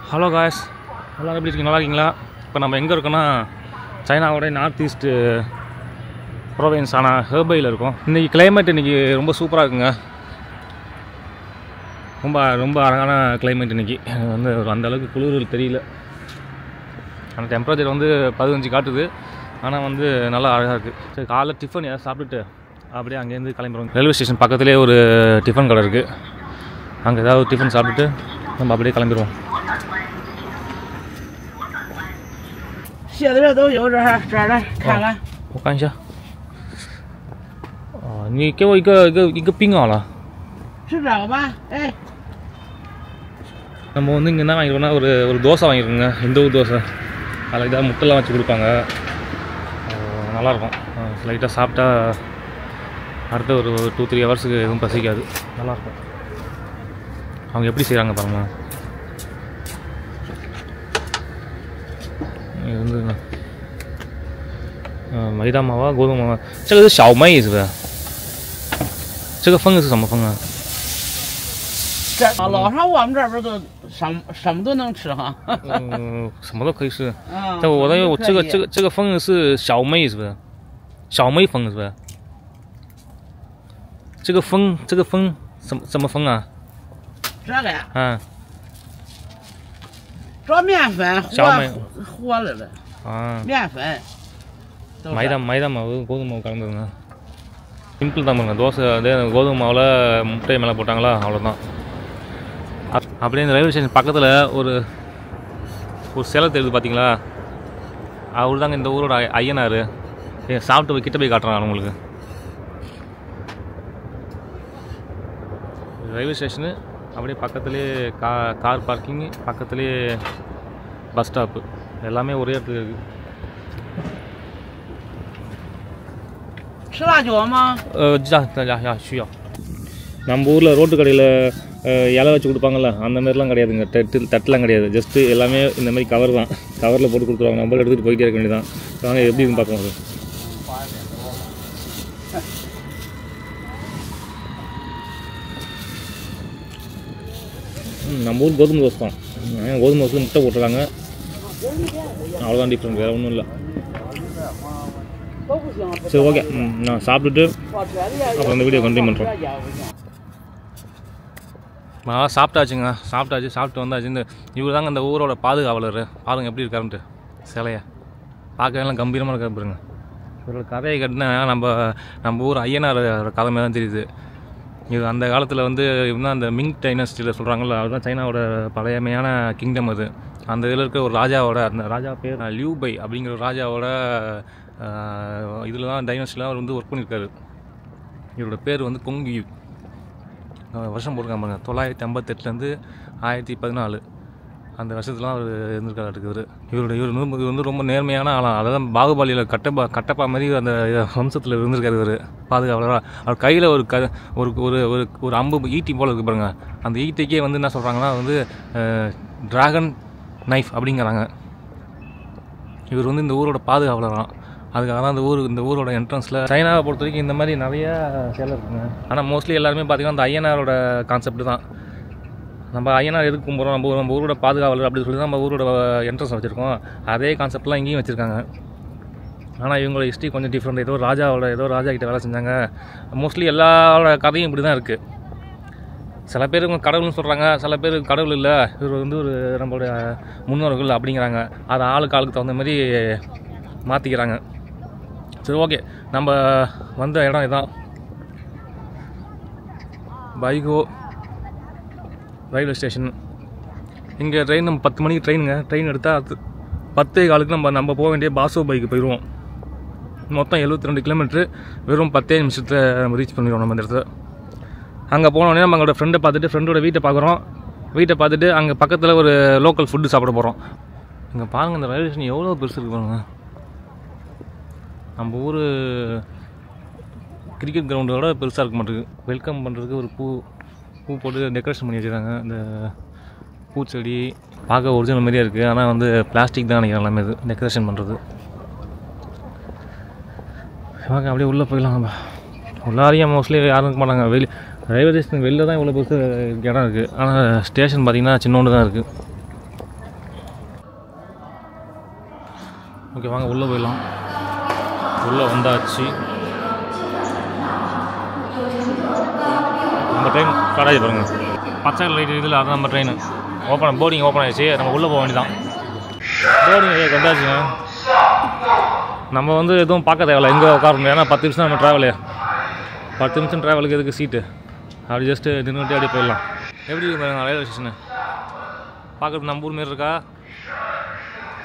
Hello guys, எல்லோரும் எப்படி இருக்கீங்க? நல்லா இருக்கீங்களா? இப்போ நம்ம எங்கே இருக்கோன்னா சைனாவோட நார்த் ஈஸ்ட்டு ப்ரொவின்ஸான ஹெர்பையில் இருக்கோம். இன்றைக்கி கிளைமேட் இன்றைக்கி ரொம்ப சூப்பராக இருக்குங்க. ரொம்ப அழகான கிளைமேட் இன்றைக்கி. வந்து அந்தளவுக்கு குளிர் தெரியல. ஆனால் டெம்பரேச்சர் வந்து 15 காட்டுது. ஆனால் வந்து நல்லா அழகாக இருக்குது. சரி, காலைல டிஃபன் ஏதாவது சாப்பிட்டுட்டு அப்படியே அங்கேருந்து கிளம்பிடுவோம். ரயில்வே ஸ்டேஷன் பக்கத்துலேயே ஒரு டிஃபன் கடை இருக்குது. அங்கே ஏதாவது டிஃபன் சாப்பிட்டுட்டு நம்ம அப்படியே கிளம்பிடுவோம். 写的这都有这儿来看看。我看一下。你给我一个冰好了。是这个吧？哎。நம்ம வந்து இங்கே என்ன வாங்கிருக்கோம்னா ஒரு தோசை வாங்கியிருக்கோங்க. இந்த ஊர் தோசை. அதில் இதாக முட்டைலாம் வச்சு கொடுப்பாங்க. நல்லாயிருக்கும். லைட்டாக சாப்பிட்டா அடுத்த ஒரு 2-3 ஹவர்ஸுக்கு எதுவும் பசிக்காது. நல்லாயிருக்கும். அவங்க எப்படி செய்கிறாங்க பாருங்க. இது வந்து மைதா மாவா கோதுமை மாவா? 这个是小麦是不是？这个风是什么风啊？这老上我们这边都什么都能吃哈。什么都可以吃。但我认为这个风是小麦是不是？小麦风是不是？这个风什么风啊？这个呀？嗯。这面粉和了的。啊。面粉。மைதா மாவு கோதுமை மாவு கலந்துருங்க. சிம்பிள் தான் பாருங்க. தோசை அதே கோதுமை மாவில் முட்டை மேலே போட்டாங்களா, அவ்வளோதான். அப்படியே இந்த ரயில்வே ஸ்டேஷன் பக்கத்தில் ஒரு சிலை தெரியுது பார்த்தீங்களா? அவர் தாங்க இந்த ஊரோட ஐயனார். சாப்பிட்டு போய் கிட்ட போய் காட்டுறான் உங்களுக்கு. ரயில்வே ஸ்டேஷனு அப்படியே பக்கத்துலேயே கார் பார்க்கிங்கு, பக்கத்துலேயே பஸ் ஸ்டாப்பு, எல்லாமே ஒரே இடத்துக்கு இருக்குது. 吃辣椒吗？需要。நம்ம ஊரில் ரோட்டு கடையில் இலை வச்சு கொடுப்பாங்கள்ல, அந்த மாதிரிலாம் கிடையாதுங்க. தட்டுலாம் கிடையாது. ஜஸ்ட்டு எல்லாமே இந்த மாதிரி கவர் தான். கவரில் போட்டு கொடுத்துருவாங்க. நம்மளும் எடுத்துகிட்டு போயிட்டே இருக்க வேண்டியதான். வாங்க எப்படி இருக்குன்னு பார்க்கலாம். நம்ம ஊர் கோதுமை தோசை தான். கோதுமை தோசை முட்டை போட்டுறாங்க, அவ்வளோதான் டிஃப்ரெண்ட், வேறு ஒன்றும் இல்லை. சரி, ஓகே. நான் சாப்பிட்டுட்டு அப்புறம் இந்த வீடியோ கண்டினியூ பண்ணுறோம். நான் சாப்பிட்டாச்சுங்க. சாப்பிட்டு வந்தாச்சு. இவர் தாங்க இந்த ஊரோட பாதுகாவலர். பாருங்க எப்படி இருக்காருன்ட்டு சிலையை பார்க்க எல்லாம் கம்பீரமாக இருக்காரு பாருங்க. இவரோட கதையை கட்டினா நம்ம ஊர் ஐயனார் கதை தான் தெரியுது. இது அந்த காலத்தில் வந்து இன்னும் அந்த மிங் டைனஸ்டியில் சொல்கிறாங்கல்ல, அதுதான் சைனாவோட பழையமையான கிங்டம். அது அந்த இதில் இருக்க ஒரு ராஜாவோட, அந்த ராஜா பேர் லியூ பை அப்படிங்கிற ஒரு ராஜாவோட இதில் தான் டைனஸ்டியில் அவர் வந்து ஒர்க் பண்ணியிருக்காரு. இவரோட பேர் வந்து கொங்கு. வருஷம் போட்டிருக்காங்க பாருங்க. 958 1014 அந்த வருஷத்துலாம் அவர் இருந்திருக்காரு. இவர் வந்து ரொம்ப நேர்மையான ஆளாம். அதான் பாகுபாலியில் கட்டப்பா மாதிரி அந்த வம்சத்தில் இருந்திருக்காரு இவர் பாதுகாவலராக. அவர் கையில் ஒரு அம்பு ஈட்டி போல் இருக்குது பாருங்க. அந்த ஈட்டிக்கே வந்து என்ன சொல்கிறாங்கன்னா வந்து ட்ராகன் நைஃப் அப்படிங்கிறாங்க. இவர் வந்து இந்த ஊரோட பாதுகாவலராம். அதுக்காக தான் இந்த ஊரோட என்ட்ரன்ஸில் சைனாவை பொறுத்த வரைக்கும் இந்த மாதிரி நிறையா சேலை இருக்குங்க. ஆனால் மோஸ்ட்லி எல்லாருமே பார்த்திங்கன்னா அந்த ஐயனாரோட கான்செப்ட் தான். நம்ம ஐயனார் எதுக்கு கும்பிட்றோம், நம்ம ஊரோட பாதுகாவலர் அப்படின்னு சொல்லி தான் நம்ம ஊரோட என்ட்ரன்ஸ் வச்சுருக்கோம். அதே கான்செப்ட்லாம் இங்கேயும் வச்சுருக்காங்க. ஆனால் இவங்களோட ஹிஸ்ட்ரி கொஞ்சம் டிஃப்ரெண்ட். ஏதோ ராஜா கிட்ட வேலை செஞ்சாங்க. மோஸ்ட்லி எல்லாரோட கதையும் இப்படி தான் இருக்குது. சில பேர் இவங்க கடவுள்னு சொல்கிறாங்க, சில பேர் கடவுள் இல்லை, இவர் வந்து ஒரு நம்மளுடைய முன்னோர்கள் அப்படிங்கிறாங்க. அதை ஆளுக்கு தகுந்த மாதிரி மாற்றிக்கிறாங்க. சரி, ஓகே. நம்ம வந்த இடம் இதுதான், பைகோ ரயில்வே ஸ்டேஷன். இங்கே ட்ரெயின் நம்ம 10 மணிக்கு ட்ரெயின் எடுத்தால் 10:15 நம்ம போக வேண்டிய பாசோ பைக்கு போயிடுவோம். மொத்தம் 72 கிலோமீட்ரு. வெறும் 10 நிமிஷத்தில் நம்ம ரீச் பண்ணிடுவோம் நம்ம இந்த இடத்துல. அங்கே போனோடனே நம்ம எங்களோட ஃப்ரெண்டை பார்த்துட்டு, ஃப்ரெண்டோட வீட்டை பார்க்குறோம். வீட்டை பார்த்துட்டு அங்கே பக்கத்தில் ஒரு லோக்கல் ஃபுட்டு சாப்பிட போகிறோம். இங்கே பாருங்கள், இந்த ரயில்வே ஸ்டேஷன் எவ்வளோ பெருசு இருக்கு பாருங்க. நம்ம ஊர் கிரிக்கெட் கிரவுண்டோட பெருசாக இருக்க மாட்டேங்குது. வெல்கம் பண்ணுறதுக்கு ஒரு பூ போட்டு டெக்கரேஷன் பண்ணி வச்சுருக்காங்க. இந்த பூச்செடி பார்க்க ஒரிஜினல் மாதிரியே இருக்குது. ஆனால் வந்து பிளாஸ்டிக் தான் நினைக்கிறேன் எல்லாமே இது டெக்கரேஷன் பண்ணுறது. அப்படியே உள்ளே போயிடலாம். நம்ம உள்ளாரையும் மோஸ்ட்லி யாரும் இருக்க மாட்டாங்க. ரயில்வே ஸ்டேஷனுக்கு வெளில தான் இவ்வளோ பெருசு இடம் இருக்குது. ஆனால் ஸ்டேஷன் பார்த்திங்கன்னா சின்னோண்டு தான் இருக்குது. ஓகே வாங்க உள்ளே போயிடலாம். உள்ளே வந்தாச்சு. நம்ம ட்ரெயின் ஸ்டார்ட் ஆகி பாருங்கள். பச்சை லைட் இதில் அது நம்ம ட்ரெயின் போர்டிங் ஓப்பன் ஆகிடுச்சு. நம்ம உள்ளே போக வேண்டியதான். போர்டிங் வந்தாச்சுங்க. நம்ம வந்து எதுவும் பார்க்க தேவையில்ல, எங்கே உட்காரணும். ஏன்னா 10 நிமிஷம் நம்ம ட்ராவலு. 10 நிமிஷம் ட்ராவலுக்கு எதுக்கு சீட்டு, அப்படி ஜஸ்ட்டு நின்றுட்டு அப்படியே போயிடலாம். எப்படி இருக்கு பாருங்க ரயில்வே ஸ்டேஷனு. பார்க்குறது நம்ம ஊர் மாரி இருக்கா?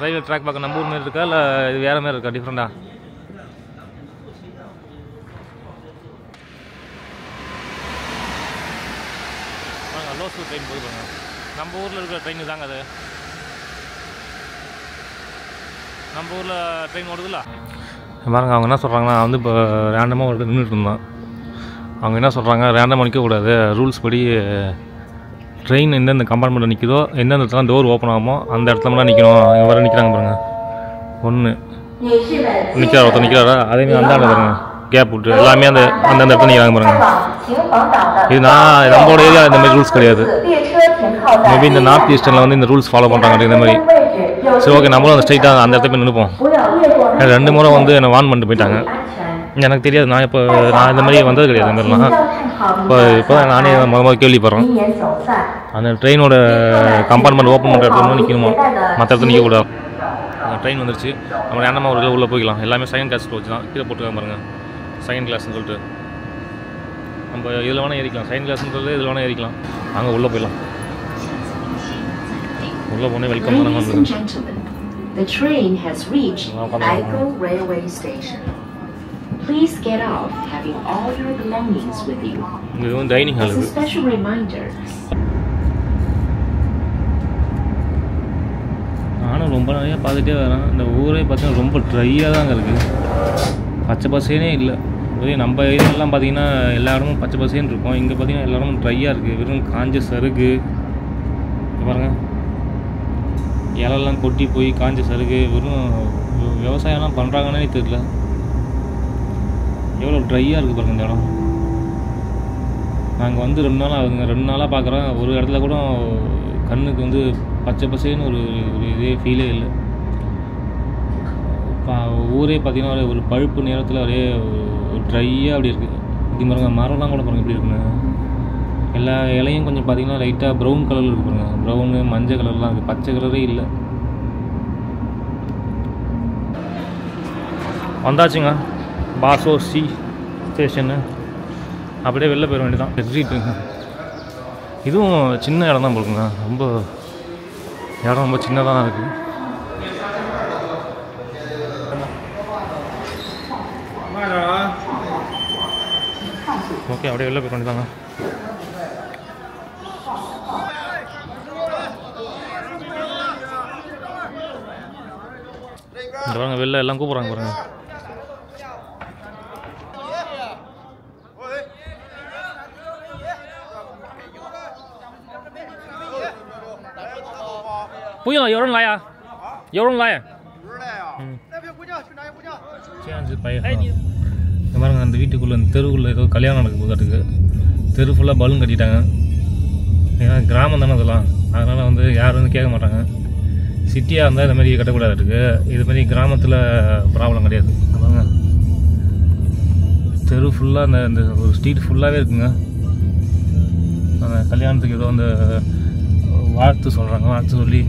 ரயில்வே ட்ராக் பார்க்க நம்ம ஊர் மாரி இருக்கா இல்லை இது வேறு மாரி இருக்கா, டிஃப்ரெண்ட்டாக? லோக்கல் ட்ரெயின் போய் பாருங்க. நம்ம ஊரில் இருக்கிற ட்ரெயின் தாங்க அது. நம்ம ஊரில் ட்ரெயின் ஓடுதுல்ல பாருங்க. அவங்க என்ன சொல்கிறாங்கன்னா, வந்து இப்போ ரேண்டமாக ஒரு நின்றுட்டு இருந்தோம். அவங்க என்ன சொல்கிறாங்க, ரேண்டமாக நிற்கக்கூடாது, ரூல்ஸ் படி ட்ரெயின் எந்தெந்த கம்பார்ட்மெண்ட்டில் நிற்குதோ, எந்தெந்த இடத்துல டோர் ஓப்பன் ஆகுமோ அந்த இடத்துல மட்டும் நிற்கணும். இங்கே வர நிற்கிறாங்க பாருங்கள். ஒன்று நிற்கிறார், ஒருத்தர் நிற்கிறாரா, அதேமாதிரி அந்த ஆள் பாருங்க கேப் விட்டு எல்லாமே அந்தந்த இடத்துல நிற்கிறாங்க பாருங்க. இது நம்மளோட ஏரியா இந்த மாதிரி ரூல்ஸ் கிடையாது. மேபி இந்த நார்த் ஈஸ்டர்னில் வந்து இந்த ரூல்ஸ் ஃபாலோ பண்ணுறாங்க இந்த மாதிரி. சரி ஓகே, நம்மளும் அந்த ஸ்ட்ரைட்டாக அந்த இடத்துல போய் நிற்போம். 2 முறை வந்து என்னை வார்ன் பண்ணிட்டு போயிட்டாங்க. எனக்கு தெரியாது, நான் இந்த மாதிரி வந்தது கிடையாது. இந்த மாதிரிலாம் இப்போ நானே முதல்ல கேள்விப்படுறேன். அந்த ட்ரெயினோட கம்பார்ட்மெண்ட் ஓப்பன் பண்ணுற இடத்துல நிற்கணுமா, மற்ற இடத்துல நிற்கக்கூடாது. ட்ரெயின் வந்துருச்சு. நம்ம ரேண்டமாக ஒரு உள்ளே போய்க்கலாம். எல்லாமே செகண்ட் கிளாஸ் வச்சு தான் கீழே போட்டுருக்காங்க பாருங்கள். செகண்ட் கிளாஸ்ன்னு சொல்லிட்டு நம்ம இதில் வேணால் ஏறிக்கலாம். செகண்ட் கிளாஸ்ன்றது இதில் வேணால் ஏறிக்கலாம். அங்கே உள்ளே போயிடலாம். உள்ளே போனே வெல்கம் பண்ணாங்க. The train has reached Aiko Railway Station. Please get off having all your belongings with you. இது வந்து dining hall. As a special reminder. நானும் ரொம்ப நிறையா பார்த்துட்டே வரேன். இந்த ஊரே பார்த்தீங்கன்னா ரொம்ப ட்ரையாக தாங்க இருக்குது. பச்சை பசேனே இல்லை. இதே நம்ம ஏரியாலாம் பார்த்தீங்கன்னா எல்லா இடமும் பச்சை பசேன்னு இருக்கும். இங்கே பார்த்தீங்கன்னா எல்லா இடமும் ட்ரையாக இருக்குது. வெறும் காஞ்ச சருகு பாருங்கள். இலெல்லாம் கொட்டி போய் காஞ்ச சருகு. வெறும் விவசாயம்லாம் பண்ணுறாங்கன்னே தெரியல. எவ்வளோ ட்ரையாக இருக்குது பாருங்கள் இந்த இடம். நாங்கள் வந்து 2 நாள் ஆகுதுங்க. 2 நாளாக பார்க்குறோம். ஒரு இடத்துல கூட கண்ணுக்கு வந்து பச்சை பசேன்னு ஒரு இதே ஃபீலே இல்லை. ஊரே பார்த்திங்கன்னா ஒரு பழுப்பு நேரத்தில் ஒரே ஒரு ட்ரையாக அப்படி இருக்குது. இது பாருங்க, மரம்லாம் கூட பாருங்கள் எப்படி இருக்குன்னு. எல்லா இலையும் கொஞ்சம் பார்த்திங்கன்னா லைட்டாக ப்ரௌன் கலரில் இருக்குது பாருங்கள். ப்ரௌனு மஞ்சள் கலர்லாம் இருக்குது. பச்சை கலரே இல்லை. வந்தாச்சுங்க பாசோ சி ஸ்டேஷனு. அப்படியே வெளில போயிட வேண்டியதான். எக்ஸிட்டுங்க. இதுவும் சின்ன இடம் தான் போடுங்க. ரொம்ப இடம் ரொம்ப சின்னதாக தான் இருக்குது. ஓகே, அப்படியே வெளில போயிட வேண்டியதாங்க. இந்த பாருங்க, வெளில எல்லாம் கூப்பிட்றாங்க பாருங்க.不用，有人来呀，有人来。这样子白喝。இந்த பாருங்க, அந்த வீட்டுக்குள்ளே அந்த தெருவுக்குள்ளே ஏதோ கல்யாணம் நடக்குது காட்டுக்கு. தெரு ஃபுல்லாக பலூன் கட்டிட்டாங்க. ஏன்னா கிராமம் தானே அதெல்லாம், அதனால் வந்து யாரும் வந்து கேட்க மாட்டாங்க. சிட்டியாக இருந்தால் இந்த மாதிரி கட்டக்கூடாது இருக்குது. இது மாதிரி கிராமத்தில் ப்ராப்ளம் கிடையாது. பாருங்க, தெரு ஃபுல்லாக அந்த ஒரு ஸ்ட்ரீட் ஃபுல்லாகவே இருக்குங்க. அந்த கல்யாணத்துக்கு ஏதோ அந்த வாழ்த்து சொல்கிறாங்க. வாழ்த்து சொல்லி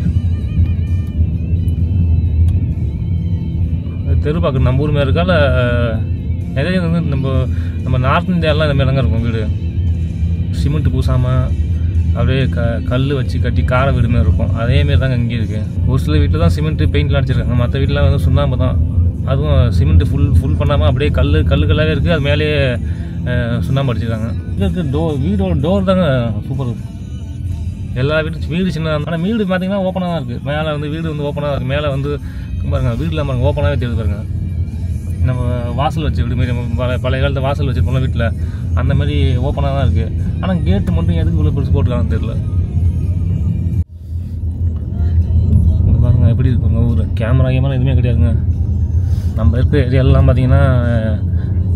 தெரு பார்க்க நம்ம ஊர் மாரி இருக்கா இல்லை நிறைய வந்து நம்ம நார்த் இந்தியாலாம் இந்த மாதிரி தாங்க இருக்கும் வீடு. சிமெண்ட்டு பூசாமல் அப்படியே கல் வச்சு கட்டி கார வீடு மாரி இருக்கும். அதேமாரி தாங்க இங்கே இருக்குது. ஒரு சில வீட்டில் தான் சிமெண்ட்டு பெயிண்ட்லாம் அடிச்சிருக்காங்க. மற்ற வீட்டிலாம் வந்து சுண்ணாம்பு தான். அதுவும் சிமெண்ட்டு ஃபுல் பண்ணாமல் அப்படியே கல்லுகளாகவே இருக்குது. அது மேலேயே சுண்ணாம்பு அடிச்சிருக்காங்க. வீடோட டோர் தாங்க சூப்பர் இருக்குது. எல்லா வீடு சின்னதாக இருந்தால், ஆனால் வீடு பார்த்தீங்கன்னா ஓப்பனாக தான் இருக்குது. மேலே வந்து வீடு வந்து ஓப்பனாக இருக்குது. மேலே வந்து பாருங்க, வீட்டில் பாருங்க ஓப்பனாகவே தெரியுது பாருங்க. நம்ம வாசல் வச்சு வீடு மாரி பழைய காலத்தில் வாசல் வச்சுருப்போம்ல வீட்டில், அந்த மாதிரி ஓப்பனாக தான் இருக்குது. ஆனால் கேட்டு மட்டும் எதுக்கு இவ்வளோ பெருசு போட்டுருக்காங்கன்னு தெரியல. பாருங்க எப்படி இருக்குங்க ஊர். கேமரா எதுவுமே கிடையாதுங்க. நம்ம இருக்கிற ஏரியாலெலாம் பார்த்தீங்கன்னா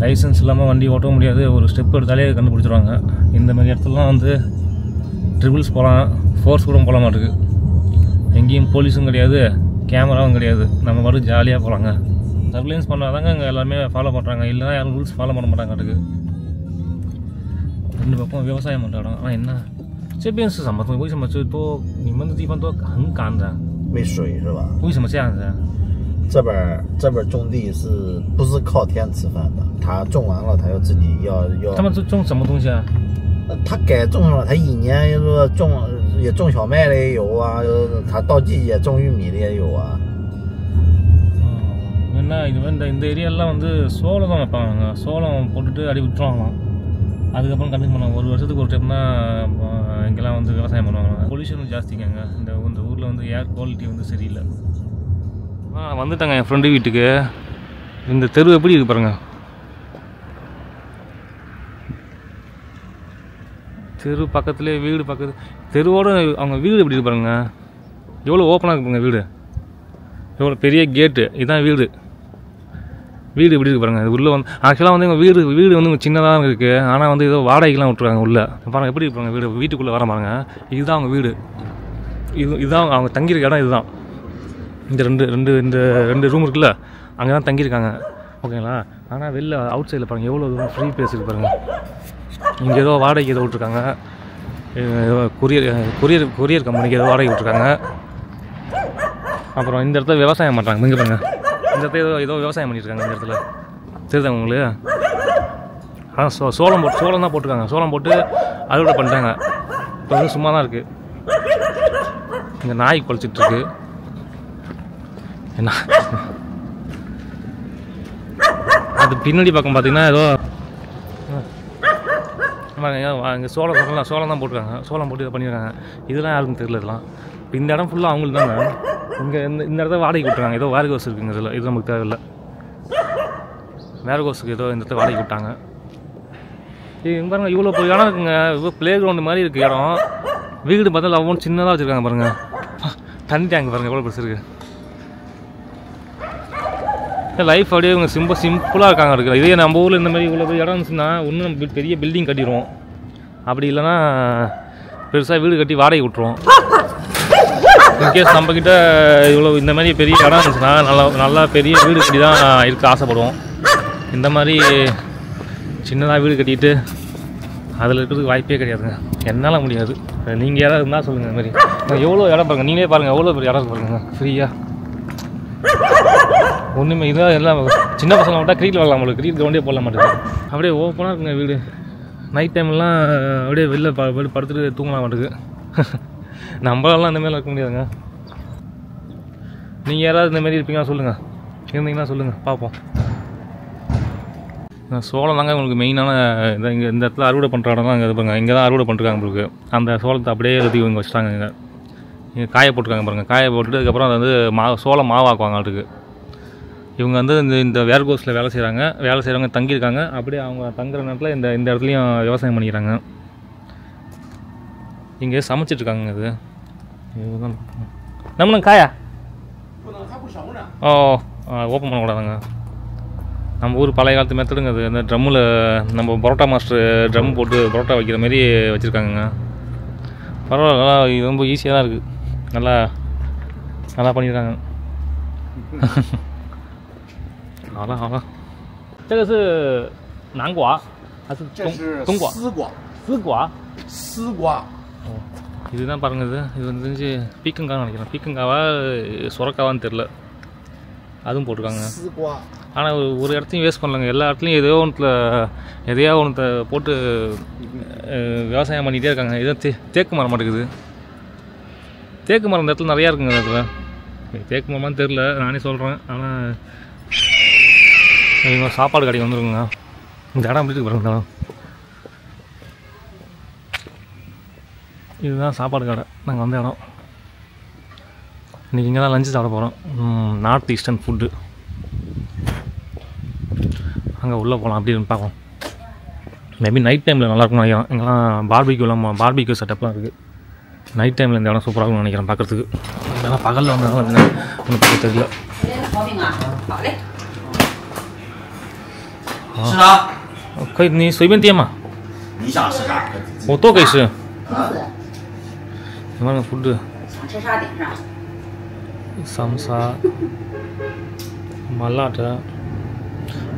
லைசன்ஸ் இல்லாமல் வண்டி ஓட்ட முடியாது. ஒரு ஸ்டெப் எடுத்தாலே கண்டுபிடிச்சிருவாங்க. இந்த மாதிரி இடத்துலலாம் வந்து ட்ரிபிள்ஸ் போகலாம், ஃபோர்ஸ் கூட போக மாட்டேங்குது. எங்கேயும் போலீஸும் கிடையாது, கேமராவும் கிடையாது, நம்ம பாட்டு ஜாலியாக போகலாங்க. சர்வேலன்ஸ் பண்ணாதாங்க அங்கே எல்லாருமே ஃபாலோ பண்ணுறாங்க, இல்லைனா யாரும் ரூல்ஸ் ஃபாலோ பண்ண மாட்டாங்க. அதுக்கு 2 பக்கம் விவசாயம் பண்ணுற இடம். ஆனால் என்ன 这边是什么东西？为什么就都你们的地方都很干的？没水是吧？为什么这样子？这边种地是不是靠天吃饭的？他种完了，他要自己要。他们种什么东西啊？他该种上了，他一年也种小麦的也有啊，他到季节种玉米的也有啊。என்ன இது இந்த ஏரியாலாம் வந்து சோளம் தான் வைப்பாங்க. சோளம் போட்டுட்டு அடி விட்டுருவாங்களாம். அதுக்கப்புறம் கண்டிப்பாக பண்ணுவாங்க. 1 வருஷத்துக்கு ஒரு டைம் தான் இங்கெல்லாம் வந்து விவசாயம் பண்ணுவாங்க. பொல்யூஷன் ஜாஸ்திங்க. இந்த ஊரில் வந்து ஏர் குவாலிட்டி வந்து சரியில்லை. வந்துட்டாங்க என் ஃப்ரெண்டு வீட்டுக்கு. இந்த தெரு எப்படி இருக்கு பாருங்க. தெரு பக்கத்துலேயே வீடு பக்கத்து தெருவோடு அவங்க வீடு எப்படி இருக்கு பாருங்க. எவ்வளோ ஓப்பனாக இருக்குங்க வீடு. எவ்வளோ பெரிய கேட்டு. இதுதான் வீடு எப்படி இருக்கு பாருங்கள். இது உள்ளே வந்து ஆக்சுவலாக வந்து எங்கள் வீடு வந்து சின்னதாக இருக்குது. ஆனால் வந்து ஏதோ வாடகைக்கெலாம் விட்ருக்காங்க உள்ளே. பாருங்கள் எப்படி இருப்பாங்க வீடு. வீட்டுக்குள்ளே வர பாருங்க. இதுதான் அவங்க வீடு. இதுதான் அவங்க தங்கியிருக்க இடம். இதுதான் இந்த ரெண்டு ரூம் இருக்குல்ல, அங்கே தான் தங்கியிருக்காங்க. ஓகேங்களா. ஆனால் வெளில அவுட் சைடில் பாருங்கள் எவ்வளோ தூரம் ஃப்ரீ பிளேஸ் இருக்குது பாருங்கள். இங்கே ஏதோ வாடகைக்கு ஏதோ விட்ருக்காங்க. கொரியர் கம்பெனிக்கு ஏதோ வாடகை விட்ருக்காங்க. அப்புறம் இந்த இடத்துல விவசாயம் பண்ணுறாங்க. இங்கே பாருங்க. இந்த இடத்துல ஏதோ விவசாயம் பண்ணியிருக்காங்க. இந்த இடத்துல தெரியுதாங்க உங்களுக்கு. ஆனால் சோளம் தான் போட்டிருக்காங்க. சோளம் போட்டு அறுவடை பண்ணிட்டாங்க. இப்போ வந்து சும்மா தான் இருக்குது. இங்கே நாய் குலைச்சிட்ருக்கு. என்ன அது பின்னாடி பக்கம் பார்த்தீங்கன்னா ஏதோ இங்கே சோளம் தான் போட்டிருக்காங்க. சோளம் போட்டு இதை பண்ணியிருக்காங்க. இதெல்லாம் யாருக்கும் தெரியல. இதெல்லாம் இப்போ இந்த இடம் ஃபுல்லாக அவங்களுக்கு தாங்க. இங்கே இந்த இடத்த வாடகை விட்டுருக்காங்க. ஏதோ வேர் ஹவுஸ் இருக்குங்க. இதில் இது நமக்கு தேவையில்லை. வேர் ஹவுஸுக்கு ஏதோ இந்த இடத்த வாடகை விட்டாங்க. இங்கே பாருங்கள் இவ்வளோ இடம் இருக்குங்க. இவ்வளோ ப்ளே கிரவுண்டு மாதிரி இருக்குது இடம். வீடு பார்த்தா அவ்வளோ சின்னதாக வச்சுருக்காங்க பாருங்கள். தண்ணி டேங்க் பாருங்கள் எவ்வளோ பெருசு இருக்குது. லைஃப் அப்படியே இவங்க சிம்பிளாக இருக்காங்க இருக்குது. இதே நம்ம ஊரில் இந்த மாதிரி இவ்வளோ பெரிய இடம் இருந்துச்சுன்னா ஒன்றும் நம்ம பெரிய பில்டிங் கட்டிடுவோம். அப்படி இல்லைன்னா பெருசாக வீடு கட்டி வாடகை விட்டுருவோம். இன்கேஸ் நம்மக்கிட்ட இவ்வளோ இந்த மாதிரி பெரிய இடம் இருந்துச்சுன்னா நல்லா பெரிய வீடு கட்டி தான் இருக்க ஆசைப்படுவோம். இந்த மாதிரி சின்னதாக வீடு கட்டிட்டு அதில் இருக்கிறதுக்கு வாய்ப்பே கிடையாதுங்க. என்னால் முடியாது. நீங்கள் யாராவது இருந்தால் சொல்லுங்கள். இந்த மாதிரி எவ்வளோ இடம் பாருங்கள். நீங்களே பாருங்கள் எவ்வளோ பெரிய இடம் பாருங்கள். ஃப்ரீயாக ஒன்றுமே இதான் எல்லாம் சின்ன பசங்க விட்டால் கிரிக்கெட் விளாட்லாம். நம்மளுக்கு கிரிக்கெட் கிரவுண்டே போடல மாட்டேங்குது. அப்படியே ஓப்பனாக இருக்குங்க வீடு. நைட் டைம்லாம் அப்படியே வெளில படுத்துட்டு தூங்கலாம் மாட்டேங்குது. நம்மளாலாம் இந்தமாதிரி இருக்க முடியாதுங்க. நீங்கள் யாராவது இந்தமாரி இருப்பீங்கன்னா சொல்லுங்கள். இருந்தீங்கன்னா சொல்லுங்கள் பார்ப்போம். சோளம் தாங்க உங்களுக்கு மெயினான இந்த இடத்துல அறுவடை பண்ணுற இடம் தான். இங்கே பாருங்க. இங்கே தான் அறுவடை பண்ணுறாங்க உங்களுக்கு. அந்த சோளத்தை அப்படியே எழுதி இவங்க வச்சுட்டாங்க. இங்கே காய போட்டுருக்காங்க பாருங்கள். காய போட்டுட்டு அதுக்கப்புறம் அதை வந்து சோளம் மாவாக்குவாங்க. அதுக்கு இவங்க வந்து இந்த வேர்கோஸில் வேலை செய்கிறவங்க தங்கியிருக்காங்க. அப்படியே அவங்க தங்குற நேரத்தில் இந்த இடத்துலையும் விவசாயம் பண்ணிக்கிறாங்க. இங்கே சமைச்சிட்ருக்காங்க. இதுதான் நம்மளும் காயா ஓப்பன் பண்ணக்கூடாதுங்க. நம்ம ஊர் பழைய காலத்து மெத்தடுங்க அது. அந்த ட்ரம்மில் நம்ம பரோட்டா மாஸ்டர் ட்ரம் போட்டு பரோட்டா வைக்கிற மாரி வச்சுருக்காங்க. பரவாயில்ல. இது ரொம்ப ஈஸியாக தான் இருக்குது. நல்லா பண்ணியிருக்காங்க. 好了，这个是南瓜还是冬瓜？丝瓜。哦，இதுதான் பாருங்க. இது வந்து பீக்கங்கான்னு நினைக்கிறேன். பீக்கங்காவா சுரக்காவான்னு தெரில. அதுவும் போட்டிருக்காங்க. ஆனால் ஒரு இடத்தையும் வேஸ்ட் பண்ணலங்க. எல்லா இடத்துலையும் எதையோ ஒன்று போட்டு விவசாயம் பண்ணிகிட்டே இருக்காங்க. இதுதான் தேக்கு மரம் மாட்டேங்குது. தேக்கு மரம் இந்த இடத்துல நிறையா இருக்குங்க. இடத்துல தேக்கு மரமானு தெரில, நானே சொல்கிறேன். ஆனால் இவங்க சாப்பாடு கடைக்கு வந்துருக்குங்க. இந்த இடம் எப்படி இருக்கு பாருங்க. இதுதான் சாப்பாடு கடை. நாங்கள் வந்த இடம். இன்றைக்கி இங்கே தான் லஞ்சு சாப்பிட போகிறோம். North eastern food. அங்கே உள்ளே போகலாம் அப்படின்னு பார்க்கலாம். மேபி நைட் டைமில் நல்லாயிருக்கும்னு நினைக்கிறேன். இங்கெல்லாம் பார்பிக்யூ செட்டப்லாம் இருக்குது. நைட் டைமில் இந்த இடம் சூப்பராக இருக்கும்னு நினைக்கிறேன் பார்க்குறதுக்கு. ஏன்னா பகலில் வந்தாலும் ஒன்றும் பார்க்க தெரியல. 是啊，可以，你随便点嘛。你想吃啥？我都可以吃。你看那 food， 想吃啥点啥。Samsa, Malata。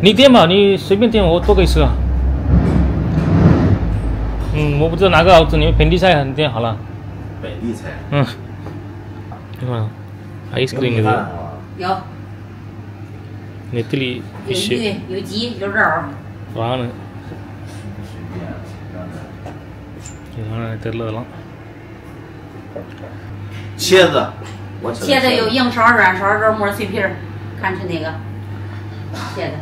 你点吧，你随便点，我多给吃啊。我不知道哪个好吃，你们本地菜你点好了。本地菜。你看，ice cream 这个。有。Nethili fish。有鱼，有鸡，有肉。完了。தெரியல இதெல்லாம்。茄子。茄子有硬勺、软勺、肉末、脆皮儿，看吃那个茄子。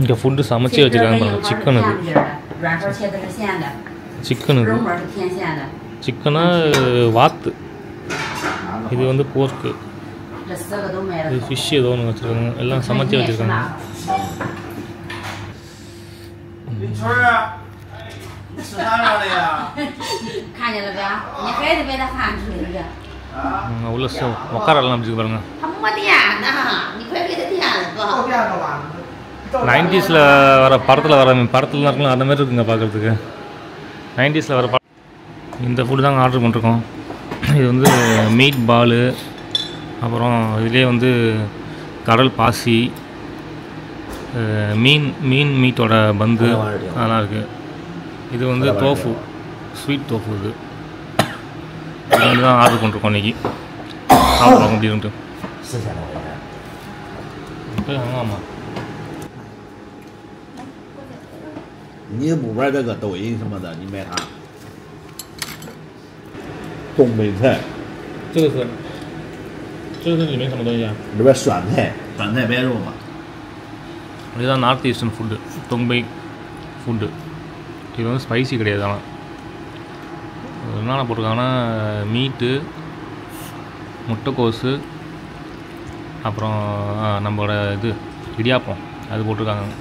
இங்கே ஃபுட்டு சமைச்சு வச்சுருக்காங்க சிக்கன் அது软勺茄子是咸的， சிக்கன்肉 இது 末是甜咸的。 சிக்கனா வாத்து இது வந்து போர்க்கு 这4个都没了。 இது ஃபிஷ் ஏதோ ஒன்று வச்சுருக்காங்க எல்லாம் சமைச்சு வச்சுருக்காங்க 李春儿，你吃啥样的呀？看见了呗？你孩子被他喊出来的。 உள்ள உட்காரெல்லாம் அப்படி பாருங்க 他没电呢，你快给他电了吧。 90s வர படத்தில் வர படத்துலலாம் இருக்கலாம் அந்த மாதிரி இருக்குங்க பார்க்குறதுக்கு 90s வர படம் இந்த ஃபுட்டு தாங்க ஆர்டர் பண்ணிருக்கோம் இது வந்து மீட் பாலு அப்புறம் இதுலேயே வந்து கடல் பாசி மீட்டோட பந்து அதெல்லாம் இருக்குது இது வந்து தோஃபு ஸ்வீட் தோஃபு இது இது தான் ஆர்டர் பண்ணிருக்கோம் இன்றைக்கி சாப்பிட்றோம் அப்படின்ட்டு ஆமாம் 你不玩这个抖音什么的，你买它。东北菜，这个是里面什么东西啊？里边酸菜，酸菜白肉嘛。இதுதான் நார்த் ஈஸ்டர்ன் ஃபுட்டு தொம்பை ஃபுட்டு இது வந்து ஸ்பைசி கிடையாது ஆனால் என்னென்ன போட்டிருக்காங்கன்னா மீட்டு முட்டைக்கோஸு அப்புறம் நம்மளோட இது இடியாப்பம் அது போட்டிருக்காங்க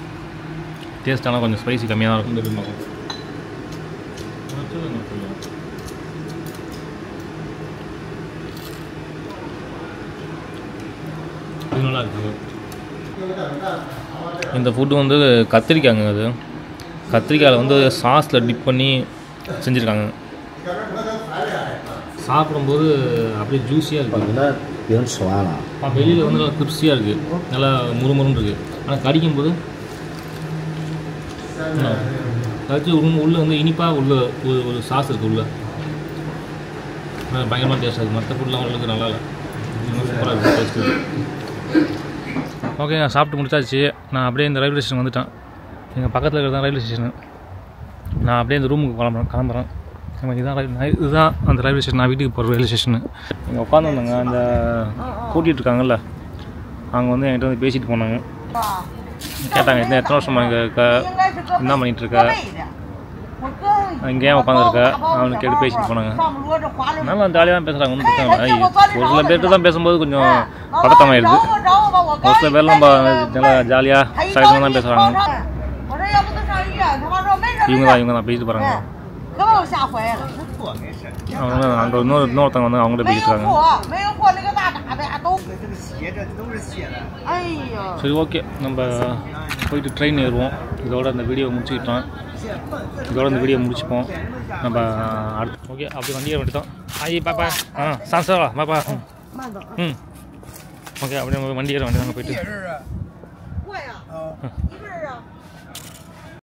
டேஸ்ட் ஆனால் கொஞ்சம் ஸ்பைசி கம்மியாக தான் இருக்கும் இது நல்லா இருக்குது இந்த ஃபுட்டு வந்து கத்திரிக்காய்ங்க அது கத்திரிக்காயில் வந்து சாஸில் டிப் பண்ணி செஞ்சுருக்காங்க சாப்பிடும்போது அப்படியே ஜூஸியாக இருக்குது 饼吃完了。 வெளியில் வந்து நல்லா கிரிப்ஸியாக இருக்குது நல்லா முறுமுறுன்னு இருக்குது ஆனால் கடிக்கும்போது கடிச்சு உள்ளே வந்து இனிப்பாக உள்ள ஒரு சாஸ் இருக்குது உள்ளே பயங்கரமாக டேஸ்ட் இருக்குது மற்ற ஃபுட்லாம் உங்களுக்கு நல்லா இல்லை சூப்பராக இருக்குது டேஸ்ட்டு ஓகேங்க சாப்பிட்டு முடிச்சாச்சு நான் அப்படியே இந்த ரயில்வே ஸ்டேஷன் வந்துட்டேன் எங்கள் பக்கத்தில் இருக்கிறது தான் ரயில்வே ஸ்டேஷனு நான் அப்படியே இந்த ரூமுக்கு கிளம்புறேன் இதுதான் அந்த ரயில்வே ஸ்டேஷன் நான் வீட்டுக்கு போகிற ரயில்வே ஸ்டேஷனு இங்கே உட்காந்துருந்தாங்க அந்த கூட்டிகிட்டு இருக்காங்கல்ல அவங்க வந்து என்கிட்ட வந்து பேசிட்டு போனாங்க கேட்டாங்க எத்தனை வருஷமா இங்கே இருக்க என்ன பண்ணிகிட்ருக்க இங்கே ஏன் உட்காந்துருக்க அவனு கேட்டு பேசிட்டு போனாங்க நல்லா ஜாலியாக தான் பேசுகிறாங்க ஒன்றும் பிரச்சனை இல்லை ஒரு சில பேர்கிட்ட தான் பேசும்போது கொஞ்சம் பதட்டமாயிடுது ஒரு சில பேர்லாம் நல்லா ஜாலியாக சகஜமாக தான் பேசுகிறாங்க இவங்க தான் பேசிட்டு போகிறாங்க அவங்க அங்கே இன்னொருத்தவங்க வந்து அவங்கள்ட்ட பேசிட்டு இருக்காங்க சரி ஓகே நம்ம போயிட்டு ட்ரெயின் ஏறுவோம் இதோட இந்த வீடியோ முடிச்சுக்கிட்டோம் இதோட இந்த வீடியோ முடிச்சுப்போம் நம்ம அடுத்து ஓகே அப்படி வண்டியை வந்துட்டோம் ஆயி பாப்பா சான்சரா பாப்பா ஓகே அப்படியே நம்ம வண்டி ஏற வேண்டியதாங்க போயிட்டு